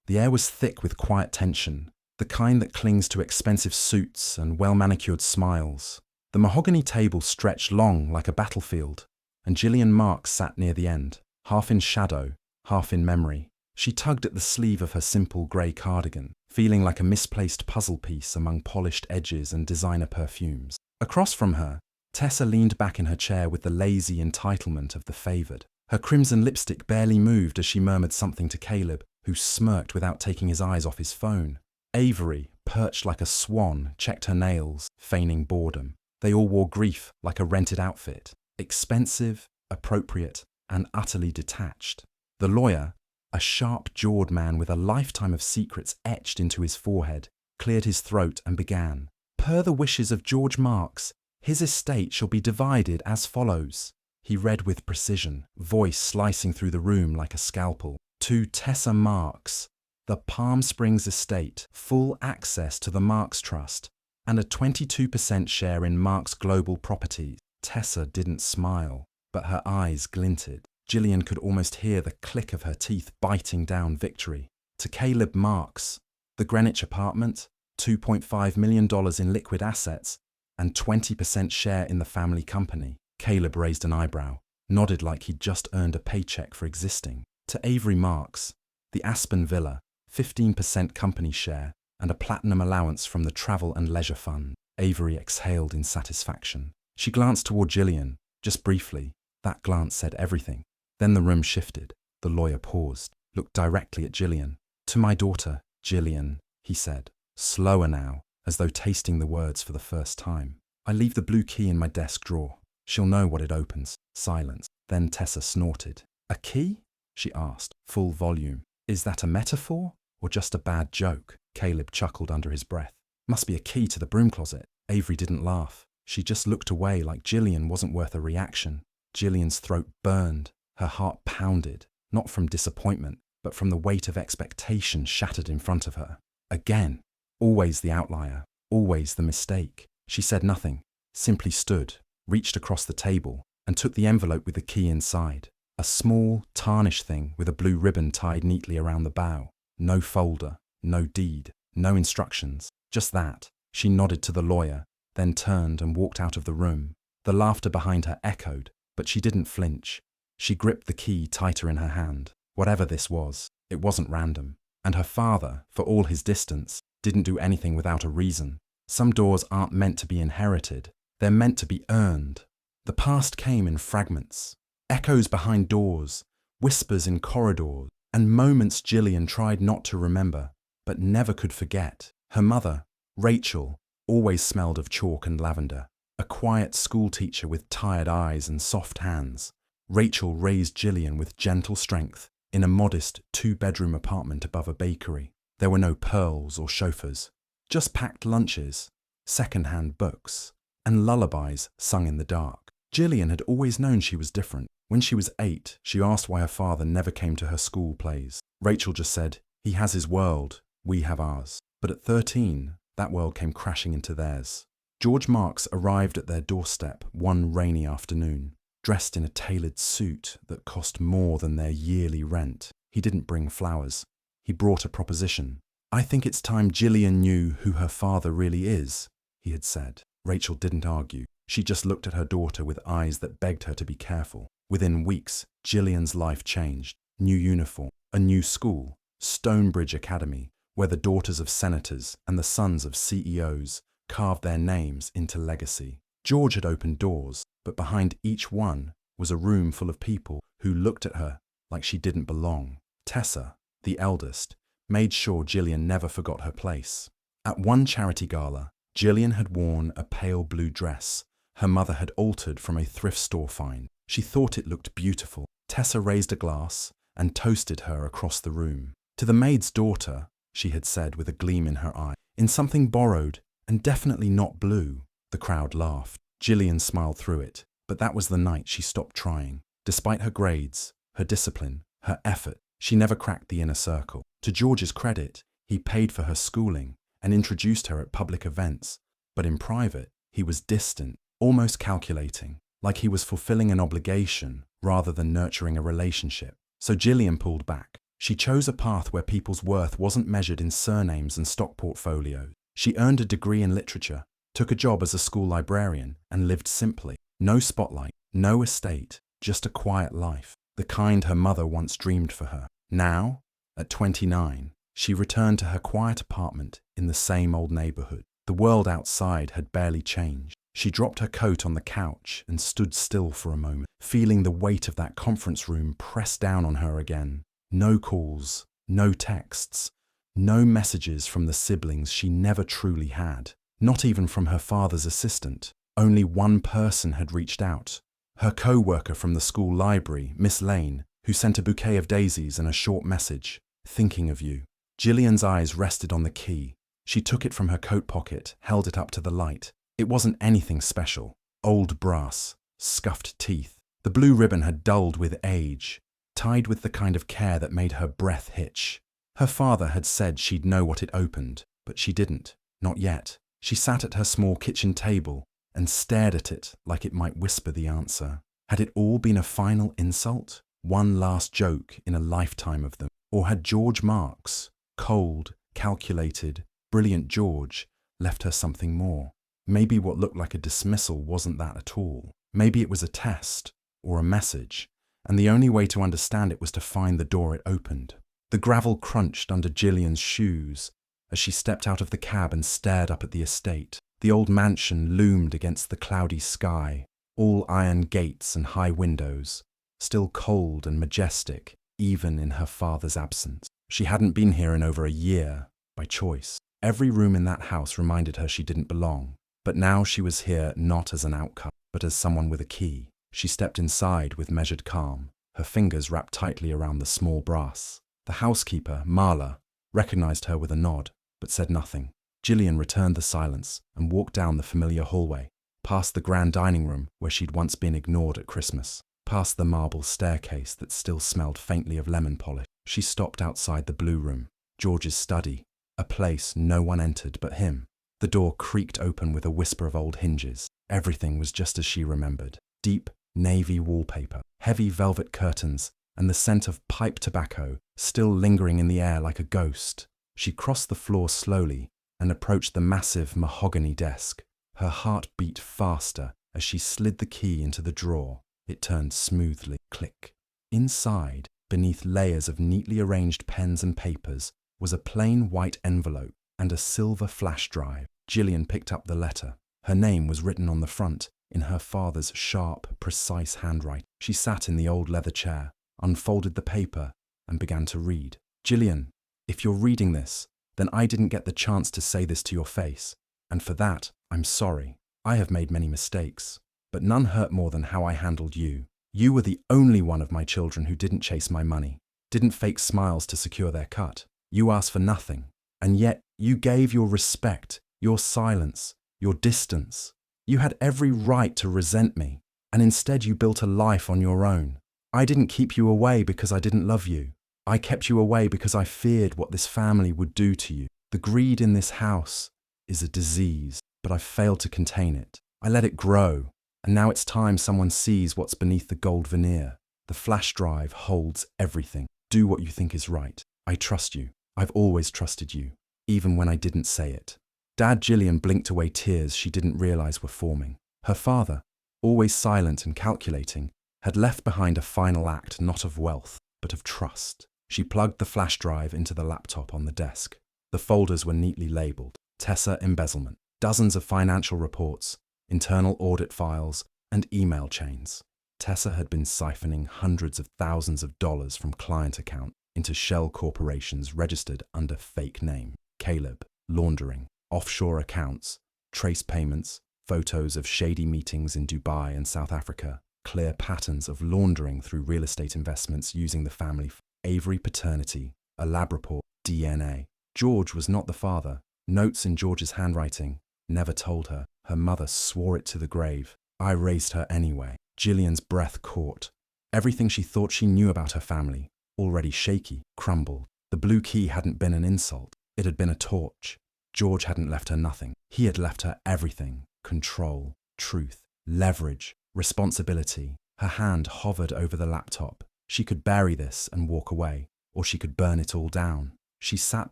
The air was thick with quiet tension, the kind that clings to expensive suits and well-manicured smiles. The mahogany table stretched long like a battlefield, and Gillian Marks sat near the end, half in shadow, half in memory. She tugged at the sleeve of her simple grey cardigan, feeling like a misplaced puzzle piece among polished edges and designer perfumes. Across from her, Tessa leaned back in her chair with the lazy entitlement of the favoured. Her crimson lipstick barely moved as she murmured something to Caleb, who smirked without taking his eyes off his phone. Avery, perched like a swan, checked her nails, feigning boredom. They all wore grief like a rented outfit, expensive, appropriate, and utterly detached. The lawyer, a sharp-jawed man with a lifetime of secrets etched into his forehead, cleared his throat and began. Per the wishes of George Marks, his estate shall be divided as follows. He read with precision, voice slicing through the room like a scalpel. To Tessa Marks, the Palm Springs estate, full access to the Marks Trust, and a 22% share in Marks Global Properties. Tessa didn't smile, but her eyes glinted. Gillian could almost hear the click of her teeth biting down victory. To Caleb Marks, the Greenwich apartment, $2.5 million in liquid assets, and 20% share in the family company. Caleb raised an eyebrow, nodded like he'd just earned a paycheck for existing. To Avery Marks, the Aspen Villa, 15% company share, and a platinum allowance from the Travel and Leisure Fund. Avery exhaled in satisfaction. She glanced toward Gillian, just briefly. That glance said everything. Then the room shifted. The lawyer paused, looked directly at Gillian. To my daughter, Gillian, he said, slower now, as though tasting the words for the first time. I leave the blue key in my desk drawer. She'll know what it opens. Silence. Then Tessa snorted. A key? She asked, full volume. Is that a metaphor or just a bad joke? Caleb chuckled under his breath. Must be a key to the broom closet. Avery didn't laugh. She just looked away like Gillian wasn't worth a reaction. Gillian's throat burned. Her heart pounded, not from disappointment, but from the weight of expectation shattered in front of her. Again, always the outlier, always the mistake. She said nothing, simply stood, reached across the table, and took the envelope with the key inside. A small, tarnished thing with a blue ribbon tied neatly around the bow. No folder, no deed, no instructions, just that. She nodded to the lawyer, then turned and walked out of the room. The laughter behind her echoed, but she didn't flinch. She gripped the key tighter in her hand. Whatever this was, it wasn't random. And her father, for all his distance, didn't do anything without a reason. Some doors aren't meant to be inherited. They're meant to be earned. The past came in fragments. Echoes behind doors, whispers in corridors, and moments Gillian tried not to remember, but never could forget. Her mother, Rachel, always smelled of chalk and lavender. A quiet schoolteacher with tired eyes and soft hands. Rachel raised Gillian with gentle strength in a modest 2-bedroom apartment above a bakery. There were no pearls or chauffeurs, just packed lunches, second-hand books, and lullabies sung in the dark. Gillian had always known she was different. When she was 8, she asked why her father never came to her school plays. Rachel just said, he has his world, we have ours. But at 13, that world came crashing into theirs. George Marks arrived at their doorstep one rainy afternoon, dressed in a tailored suit that cost more than their yearly rent. He didn't bring flowers. He brought a proposition. I think it's time Gillian knew who her father really is, he had said. Rachel didn't argue. She just looked at her daughter with eyes that begged her to be careful. Within weeks, Gillian's life changed. New uniform, a new school, Stonebridge Academy, where the daughters of senators and the sons of CEOs carved their names into legacy. George had opened doors, but behind each one was a room full of people who looked at her like she didn't belong. Tessa, the eldest, made sure Gillian never forgot her place. At one charity gala, Gillian had worn a pale blue dress her mother had altered from a thrift store find. She thought it looked beautiful. Tessa raised a glass and toasted her across the room. To the maid's daughter, she had said with a gleam in her eye, in something borrowed and definitely not blue. The crowd laughed. Gillian smiled through it, but that was the night she stopped trying. Despite her grades, her discipline, her effort, she never cracked the inner circle. To George's credit, he paid for her schooling and introduced her at public events, but in private, he was distant, almost calculating, like he was fulfilling an obligation rather than nurturing a relationship. So Gillian pulled back. She chose a path where people's worth wasn't measured in surnames and stock portfolios. She earned a degree in literature, took a job as a school librarian, and lived simply. No spotlight, no estate, just a quiet life, the kind her mother once dreamed for her. Now, at 29, she returned to her quiet apartment in the same old neighborhood. The world outside had barely changed. She dropped her coat on the couch and stood still for a moment, feeling the weight of that conference room press down on her again. No calls, no texts, no messages from the siblings she never truly had, not even from her father's assistant. Only one person had reached out, her co-worker from the school library, Miss Lane, who sent a bouquet of daisies and a short message, "Thinking of you." Gillian's eyes rested on the key. She took it from her coat pocket, held it up to the light. It wasn't anything special. Old brass, scuffed teeth. The blue ribbon had dulled with age, tied with the kind of care that made her breath hitch. Her father had said she'd know what it opened, but she didn't. Not yet. She sat at her small kitchen table and stared at it like it might whisper the answer. Had it all been a final insult? One last joke in a lifetime of them? Or had George Marks, cold, calculated, brilliant George, left her something more? Maybe what looked like a dismissal wasn't that at all. Maybe it was a test or a message, and the only way to understand it was to find the door it opened. The gravel crunched under Gillian's shoes as she stepped out of the cab and stared up at the estate. The old mansion loomed against the cloudy sky, all iron gates and high windows, still cold and majestic, even in her father's absence. She hadn't been here in over a year, by choice. Every room in that house reminded her she didn't belong. But now she was here not as an outcast, but as someone with a key. She stepped inside with measured calm, her fingers wrapped tightly around the small brass. The housekeeper, Marla, recognized her with a nod, but said nothing. Gillian returned the silence and walked down the familiar hallway, past the grand dining room where she'd once been ignored at Christmas, past the marble staircase that still smelled faintly of lemon polish. She stopped outside the blue room, George's study, a place no one entered but him. The door creaked open with a whisper of old hinges. Everything was just as she remembered. Deep navy wallpaper, heavy velvet curtains, and the scent of pipe tobacco still lingering in the air like a ghost. She crossed the floor slowly and approached the massive mahogany desk. Her heart beat faster as she slid the key into the drawer. It turned smoothly. Click. Inside, beneath layers of neatly arranged pens and papers, was a plain white envelope and a silver flash drive. Gillian picked up the letter. Her name was written on the front, in her father's sharp, precise handwriting. She sat in the old leather chair, unfolded the paper, and began to read. "Gillian, if you're reading this, then I didn't get the chance to say this to your face, and for that, I'm sorry. I have made many mistakes, but none hurt more than how I handled you. You were the only one of my children who didn't chase my money, didn't fake smiles to secure their cut. You asked for nothing, and yet you gave your respect, your silence, your distance. You had every right to resent me, and instead you built a life on your own. I didn't keep you away because I didn't love you. I kept you away because I feared what this family would do to you. The greed in this house is a disease, but I failed to contain it. I let it grow, and now it's time someone sees what's beneath the gold veneer. The flash drive holds everything. Do what you think is right. I trust you. I've always trusted you, even when I didn't say it." Dad Gillian blinked away tears she didn't realize were forming. Her father, always silent and calculating, had left behind a final act not of wealth, but of trust. She plugged the flash drive into the laptop on the desk. The folders were neatly labeled. Tessa embezzlement, dozens of financial reports, internal audit files, and email chains. Tessa had been siphoning hundreds of thousands of dollars from client accounts into shell corporations registered under fake name. Caleb, laundering, offshore accounts, trace payments, photos of shady meetings in Dubai and South Africa, clear patterns of laundering through real estate investments using the family. Avery paternity, a lab report, DNA. George was not the father. Notes in George's handwriting never told her. Her mother swore it to the grave. I raised her anyway. Gillian's breath caught. Everything she thought she knew about her family, already shaky, crumbled. The blue key hadn't been an insult. It had been a torch. George hadn't left her nothing. He had left her everything. Control, truth, leverage, responsibility. Her hand hovered over the laptop. She could bury this and walk away. or she could burn it all down. She sat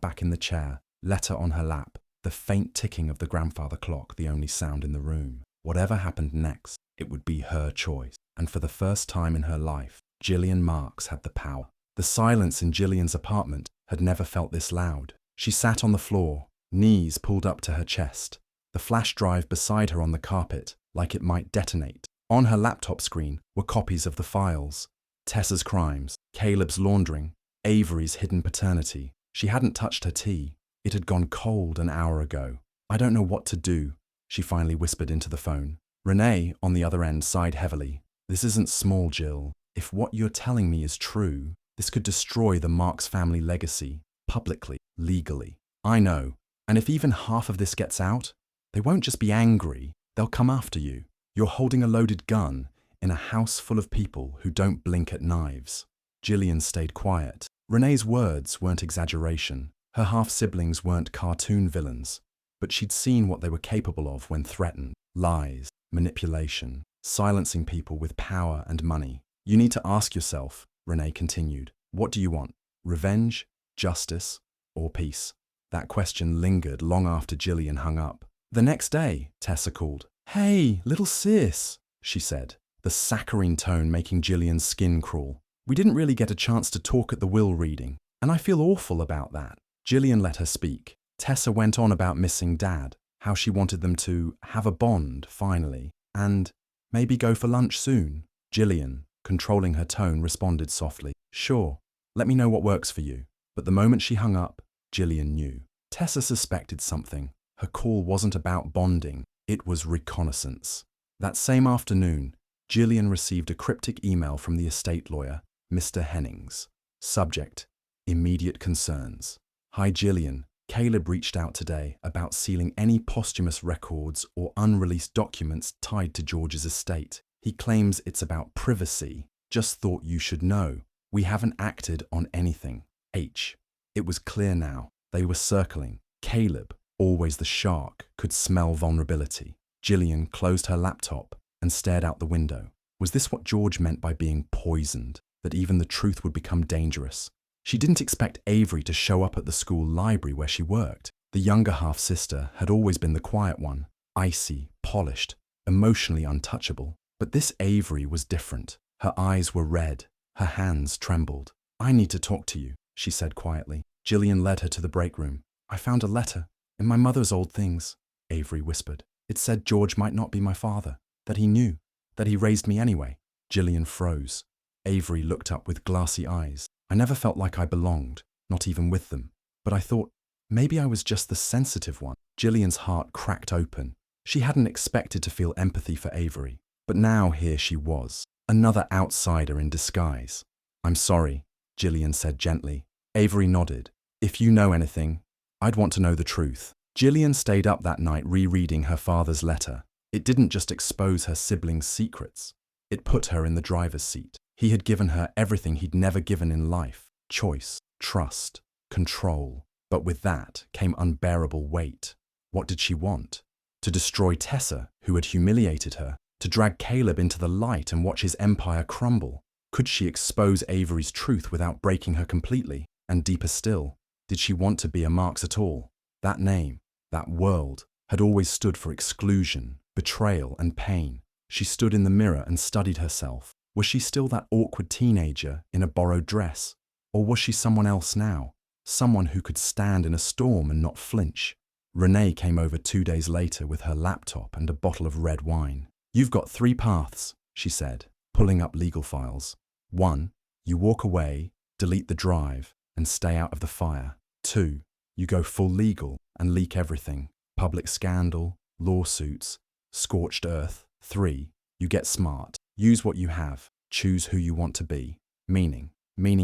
back in the chair, letter on her lap, the faint ticking of the grandfather clock the only sound in the room. Whatever happened next, it would be her choice. And for the first time in her life, Gillian Marks had the power. The silence in Gillian's apartment had never felt this loud. She sat on the floor, knees pulled up to her chest, the flash drive beside her on the carpet, like it might detonate. On her laptop screen were copies of the files: Tessa's crimes, Caleb's laundering, Avery's hidden paternity. She hadn't touched her tea. It had gone cold an hour ago. "I don't know what to do," she finally whispered into the phone. Renee, on the other end, sighed heavily. "This isn't small, Jill. If what you're telling me is true, this could destroy the Marks family legacy, publicly, legally." "I know. And if even half of this gets out, they won't just be angry, they'll come after you. You're holding a loaded gun in a house full of people who don't blink at knives." Gillian stayed quiet. Renee's words weren't exaggeration. Her half-siblings weren't cartoon villains, but she'd seen what they were capable of when threatened: lies, manipulation, silencing people with power and money. "You need to ask yourself," Renee continued, "what do you want? Revenge, justice, or peace?" That question lingered long after Gillian hung up. The next day, Tessa called. "Hey, little sis," she said, the saccharine tone making Gillian's skin crawl. "We didn't really get a chance to talk at the will reading, and I feel awful about that." Gillian let her speak. Tessa went on about missing Dad, how she wanted them to have a bond, finally, and maybe go for lunch soon. Gillian, controlling her tone, responded softly, "Sure, let me know what works for you." But the moment she hung up, Gillian knew. Tessa suspected something. Her call wasn't about bonding, it was reconnaissance. That same afternoon, Gillian received a cryptic email from the estate lawyer, Mr. Hennings. Subject: immediate concerns. "Hi Gillian, Caleb reached out today about sealing any posthumous records or unreleased documents tied to George's estate. He claims it's about privacy. Just thought you should know. We haven't acted on anything. H." It was clear now. They were circling. Caleb, always the shark, could smell vulnerability. Gillian closed her laptop and stared out the window. Was this what George meant by being poisoned? That even the truth would become dangerous? She didn't expect Avery to show up at the school library where she worked. The younger half-sister had always been the quiet one, icy, polished, emotionally untouchable. But this Avery was different. Her eyes were red. Her hands trembled. "I need to talk to you," she said quietly. Gillian led her to the break room. "I found a letter in my mother's old things," Avery whispered. "It said George might not be my father, that he knew, that he raised me anyway." Gillian froze. Avery looked up with glassy eyes. "I never felt like I belonged, not even with them. But I thought, maybe I was just the sensitive one." Gillian's heart cracked open. She hadn't expected to feel empathy for Avery. But now here she was, another outsider in disguise. "I'm sorry," Gillian said gently. Avery nodded. "If you know anything, I'd want to know the truth." Gillian stayed up that night rereading her father's letter. It didn't just expose her siblings' secrets. It put her in the driver's seat. He had given her everything he'd never given in life: choice, trust, control. But with that came unbearable weight. What did she want? To destroy Tessa, who had humiliated her? To drag Caleb into the light and watch his empire crumble? Could she expose Avery's truth without breaking her completely? And deeper still, did she want to be a Marks at all? That name, that world, had always stood for exclusion, betrayal, and pain. She stood in the mirror and studied herself. Was she still that awkward teenager in a borrowed dress? Or was she someone else now? Someone who could stand in a storm and not flinch? Renee came over 2 days later with her laptop and a bottle of red wine. "You've got 3 paths," she said, pulling up legal files. 1, you walk away, delete the drive, and stay out of the fire. 2, you go full legal and leak everything. Public scandal, lawsuits, scorched earth. 3, you get smart. Use what you have. Choose who you want to be. Meaning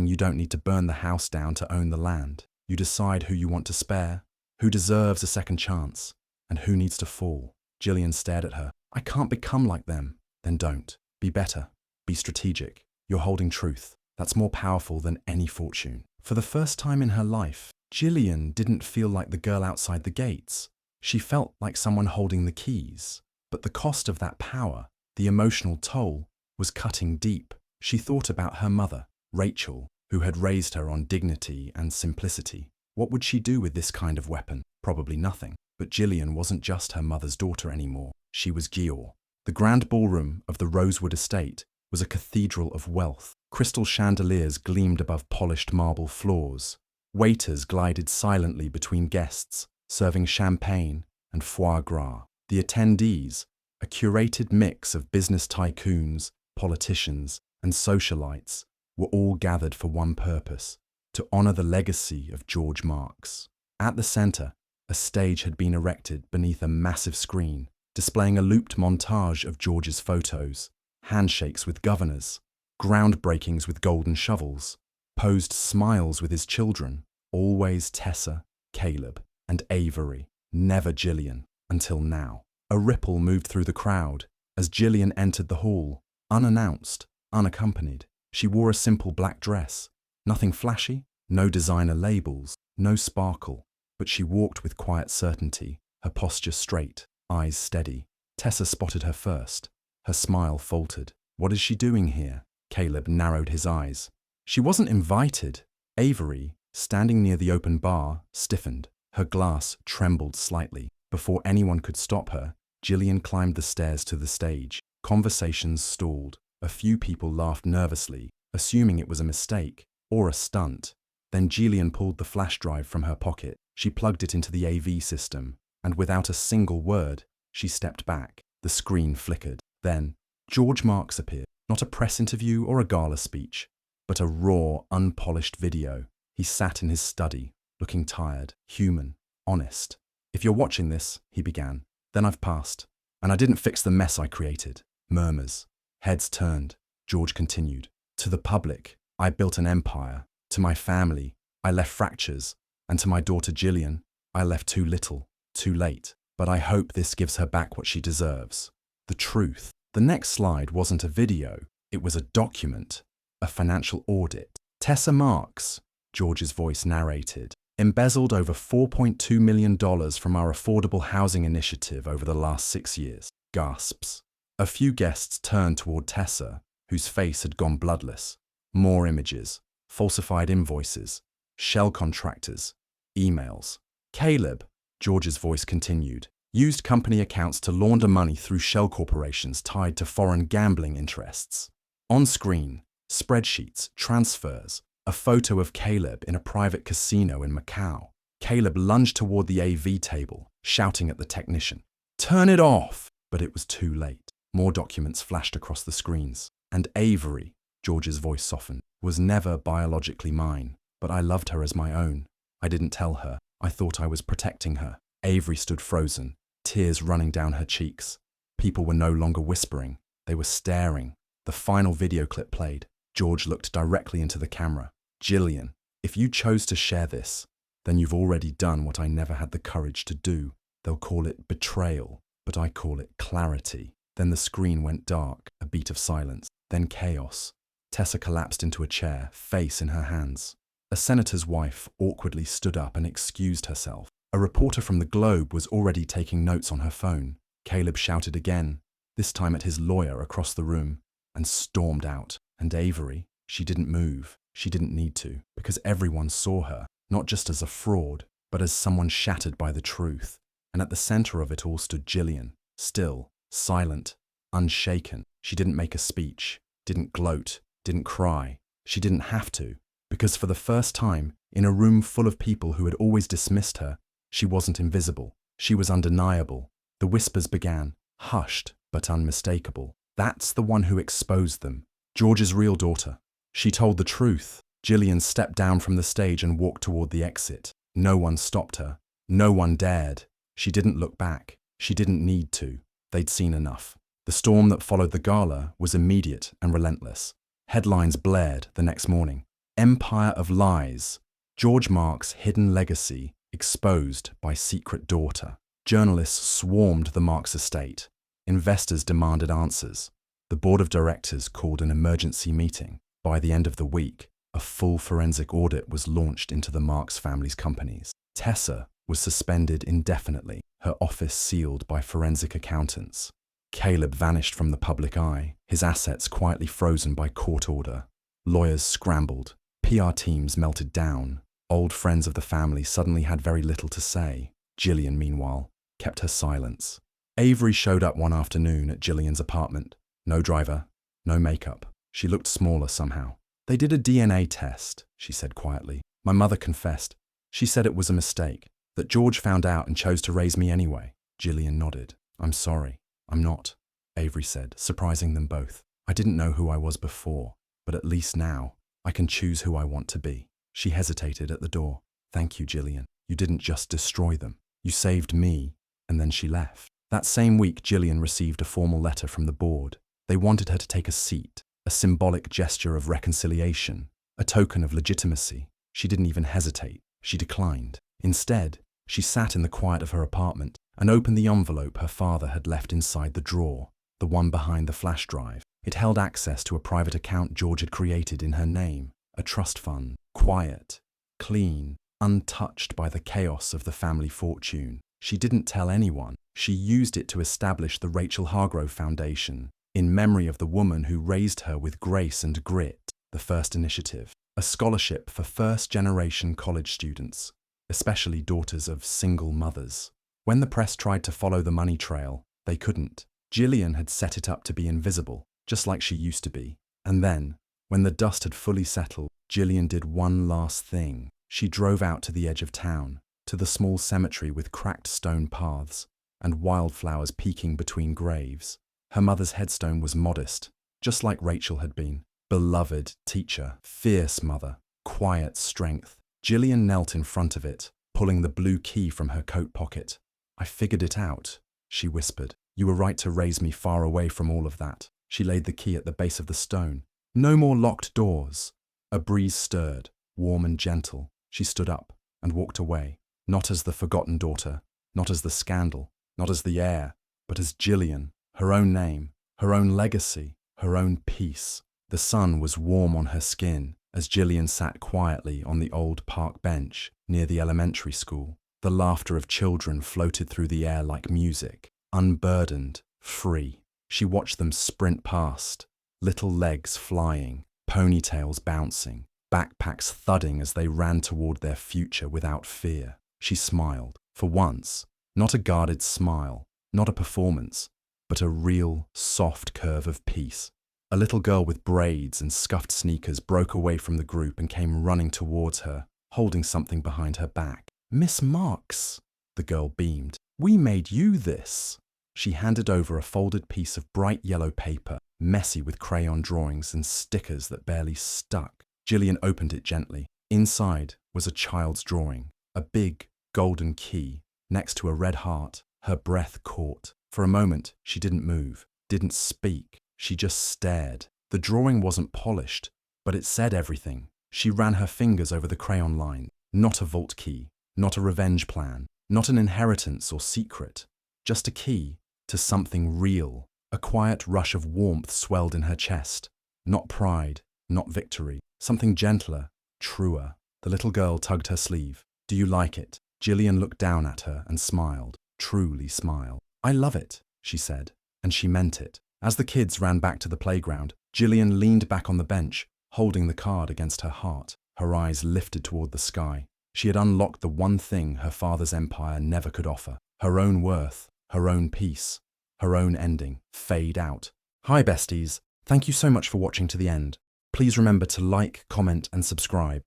you don't need to burn the house down to own the land. You decide who you want to spare, who deserves a second chance, and who needs to fall. Gillian stared at her. "I can't become like them." "Then don't. Be better. Be strategic. You're holding truth. That's more powerful than any fortune." For the first time in her life, Gillian didn't feel like the girl outside the gates. She felt like someone holding the keys. But the cost of that power, the emotional toll, was cutting deep. She thought about her mother, Rachel, who had raised her on dignity and simplicity. What would she do with this kind of weapon? Probably nothing. But Gillian wasn't just her mother's daughter anymore. She was Gior. The grand ballroom of the Rosewood estate was a cathedral of wealth. Crystal chandeliers gleamed above polished marble floors. Waiters glided silently between guests, serving champagne and foie gras. The attendees, a curated mix of business tycoons, politicians, and socialites, were all gathered for one purpose: to honor the legacy of George Marks. At the center, a stage had been erected beneath a massive screen, displaying a looped montage of George's photos, handshakes with governors, groundbreakings with golden shovels, posed smiles with his children, always Tessa, Caleb, and Avery, never Gillian, until now. A ripple moved through the crowd as Gillian entered the hall, unannounced, unaccompanied. She wore a simple black dress, nothing flashy, no designer labels, no sparkle, but she walked with quiet certainty, her posture straight, eyes steady. Tessa spotted her first. Her smile faltered. What is she doing here? Caleb narrowed his eyes. She wasn't invited. Avery, standing near the open bar, stiffened. Her glass trembled slightly. Before anyone could stop her, Gillian climbed the stairs to the stage. Conversations stalled. A few people laughed nervously, assuming it was a mistake or a stunt. Then Gillian pulled the flash drive from her pocket. She plugged it into the AV system, and without a single word, she stepped back. The screen flickered. Then, George Marks appeared. Not a press interview or a gala speech, but a raw, unpolished video. He sat in his study, looking tired, human, honest. "If you're watching this," he began, "then I've passed. And I didn't fix the mess I created." Murmurs. Heads turned. George continued. "To the public, I built an empire. To my family, I left fractures. And to my daughter Gillian, I left too little, too late. But I hope this gives her back what she deserves. The truth." The next slide wasn't a video. It was a document, a financial audit. "Tessa Marks," George's voice narrated, "embezzled over $4.2 million from our affordable housing initiative over the last 6 years." Gasps. A few guests turned toward Tessa, whose face had gone bloodless. More images, falsified invoices, shell contractors, emails. "Caleb," George's voice continued, "used company accounts to launder money through shell corporations tied to foreign gambling interests." On screen, spreadsheets, transfers, a photo of Caleb in a private casino in Macau. Caleb lunged toward the AV table, shouting at the technician, "Turn it off!" But it was too late. More documents flashed across the screens. "And Avery," George's voice softened, "was never biologically mine, but I loved her as my own. I didn't tell her. I thought I was protecting her." Avery stood frozen, tears running down her cheeks. People were no longer whispering. They were staring. The final video clip played. George looked directly into the camera. "Gillian, if you chose to share this, then you've already done what I never had the courage to do. They'll call it betrayal, but I call it clarity." Then the screen went dark, a beat of silence, then chaos. Tessa collapsed into a chair, face in her hands. A senator's wife awkwardly stood up and excused herself. A reporter from the Globe was already taking notes on her phone. Caleb shouted again, this time at his lawyer across the room, and stormed out. And Avery, she didn't move. She didn't need to, because everyone saw her, not just as a fraud, but as someone shattered by the truth. And at the center of it all stood Gillian, still, silent, unshaken. She didn't make a speech, didn't gloat, didn't cry. She didn't have to, because for the first time, in a room full of people who had always dismissed her, she wasn't invisible. She was undeniable. The whispers began, hushed but unmistakable. That's the one who exposed them. George's real daughter. She told the truth. Gillian stepped down from the stage and walked toward the exit. No one stopped her. No one dared. She didn't look back. She didn't need to. They'd seen enough. The storm that followed the gala was immediate and relentless. Headlines blared the next morning. Empire of Lies. George Marks' hidden legacy exposed by secret daughter. Journalists swarmed the Marks estate. Investors demanded answers. The board of directors called an emergency meeting. By the end of the week, a full forensic audit was launched into the Marks family's companies. Tessa was suspended indefinitely, her office sealed by forensic accountants. Caleb vanished from the public eye, his assets quietly frozen by court order. Lawyers scrambled, PR teams melted down. Old friends of the family suddenly had very little to say. Gillian, meanwhile, kept her silence. Avery showed up one afternoon at Gillian's apartment. No driver, no makeup. She looked smaller somehow. They did a DNA test, she said quietly. My mother confessed. She said it was a mistake, that George found out and chose to raise me anyway. Gillian nodded. I'm sorry. I'm not, Avery said, surprising them both. I didn't know who I was before, but at least now I can choose who I want to be. She hesitated at the door. Thank you, Gillian. You didn't just destroy them. You saved me, and then she left. That same week, Gillian received a formal letter from the board. They wanted her to take a seat, a symbolic gesture of reconciliation, a token of legitimacy. She didn't even hesitate. She declined. Instead, she sat in the quiet of her apartment and opened the envelope her father had left inside the drawer, the one behind the flash drive. It held access to a private account George had created in her name, a trust fund, quiet, clean, untouched by the chaos of the family fortune. She didn't tell anyone. She used it to establish the Rachel Hargrove Foundation, in memory of the woman who raised her with grace and grit. The First Initiative, a scholarship for first-generation college students, especially daughters of single mothers. When the press tried to follow the money trail, they couldn't. Gillian had set it up to be invisible, just like she used to be. And then, when the dust had fully settled, Gillian did one last thing. She drove out to the edge of town, to the small cemetery with cracked stone paths and wildflowers peeking between graves. Her mother's headstone was modest, just like Rachel had been. Beloved teacher, fierce mother, quiet strength. Gillian knelt in front of it, pulling the blue key from her coat pocket. I figured it out, she whispered. You were right to raise me far away from all of that. She laid the key at the base of the stone. No more locked doors. A breeze stirred, warm and gentle. She stood up and walked away, not as the forgotten daughter, not as the scandal, not as the heir, but as Gillian, her own name, her own legacy, her own peace. The sun was warm on her skin as Gillian sat quietly on the old park bench near the elementary school. The laughter of children floated through the air like music, unburdened, free. She watched them sprint past, little legs flying, ponytails bouncing, backpacks thudding as they ran toward their future without fear. She smiled. For once, not a guarded smile, not a performance, but a real, soft curve of peace. A little girl with braids and scuffed sneakers broke away from the group and came running towards her, holding something behind her back. Miss Marks, the girl beamed. We made you this. She handed over a folded piece of bright yellow paper, messy with crayon drawings and stickers that barely stuck. Gillian opened it gently. Inside was a child's drawing, a big golden key next to a red heart. Her breath caught. For a moment, she didn't move, didn't speak. She just stared. The drawing wasn't polished, but it said everything. She ran her fingers over the crayon line. Not a vault key, not a revenge plan, not an inheritance or secret, just a key to something real. A quiet rush of warmth swelled in her chest. Not pride, not victory, something gentler, truer. The little girl tugged her sleeve. Do you like it? Gillian looked down at her and smiled, truly smiled. I love it, she said, and she meant it. As the kids ran back to the playground, Gillian leaned back on the bench, holding the card against her heart. Her eyes lifted toward the sky. She had unlocked the one thing her father's empire never could offer. Her own worth, her own peace, her own ending. Fade out. Hi besties, thank you so much for watching to the end. Please remember to like, comment and subscribe.